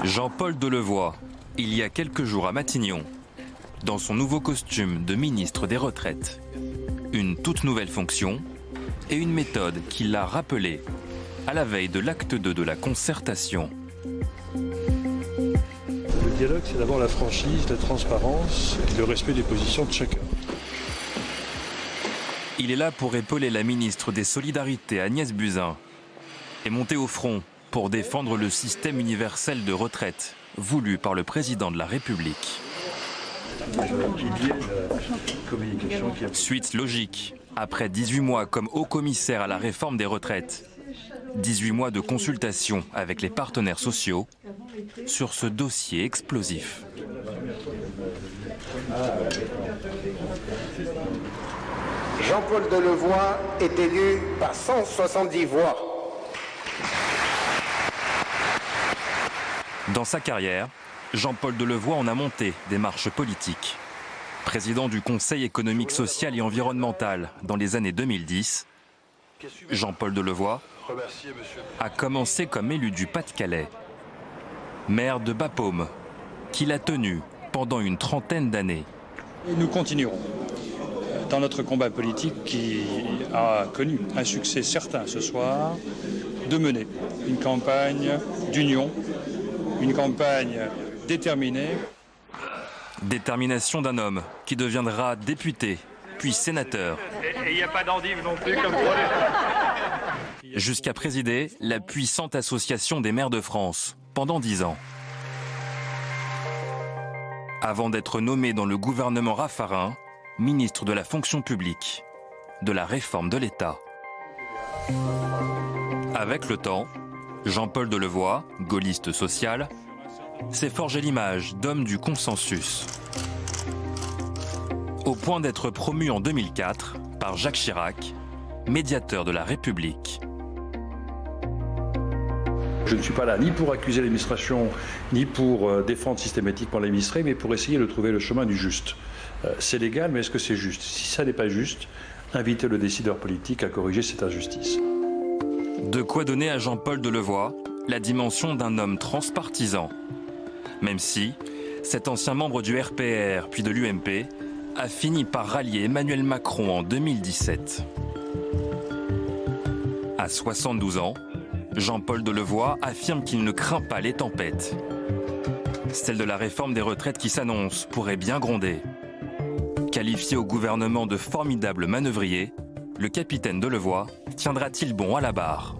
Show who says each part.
Speaker 1: Jean-Paul Delevoye, il y a quelques jours à Matignon, dans son nouveau costume de ministre des Retraites. Une toute nouvelle fonction et une méthode qui l'a rappelé à la veille de l'acte 2 de la concertation.
Speaker 2: Le dialogue, c'est d'abord la franchise, la transparence et le respect des positions de chacun.
Speaker 1: Il est là pour épauler la ministre des Solidarités, Agnès Buzyn, et monter au front pour défendre le système universel de retraite voulu par le président de la République. Suite logique, après 18 mois comme haut commissaire à la réforme des retraites, 18 mois de consultation avec les partenaires sociaux sur ce dossier explosif.
Speaker 3: Jean-Paul Delevoye est élu par 170 voix.
Speaker 1: Dans sa carrière, Jean-Paul Delevoye en a monté des marches politiques. Président du Conseil économique, social et environnemental dans les années 2010, Jean-Paul Delevoye a commencé comme élu du Pas-de-Calais, maire de Bapaume, qu'il a tenu pendant une trentaine d'années.
Speaker 4: Nous continuerons dans notre combat politique qui a connu un succès certain ce soir, de mener une campagne d'union, une campagne déterminée.
Speaker 1: Détermination d'un homme qui deviendra député, puis sénateur.
Speaker 5: Et il n'y a pas d'endive non plus comme pour les...
Speaker 1: Jusqu'à présider la puissante association des maires de France pendant 10 ans. Avant d'être nommé dans le gouvernement Raffarin, ministre de la fonction publique, de la réforme de l'État. Avec le temps, Jean-Paul Delevoye, gaulliste social, s'est forgé l'image d'homme du consensus. Au point d'être promu en 2004 par Jacques Chirac, médiateur de la République.
Speaker 2: Je ne suis pas là ni pour accuser l'administration, ni pour défendre systématiquement l'administré, mais pour essayer de trouver le chemin du juste. C'est légal, mais est-ce que c'est juste? Si ça n'est pas juste, invitez le décideur politique à corriger cette injustice.
Speaker 1: De quoi donner à Jean-Paul Delevoye la dimension d'un homme transpartisan. Même si cet ancien membre du RPR puis de l'UMP a fini par rallier Emmanuel Macron en 2017. À 72 ans, Jean-Paul Delevoye affirme qu'il ne craint pas les tempêtes. Celle de la réforme des retraites qui s'annonce pourrait bien gronder. Qualifié au gouvernement de formidable manœuvrier, le capitaine Delevoye tiendra-t-il bon à la barre ?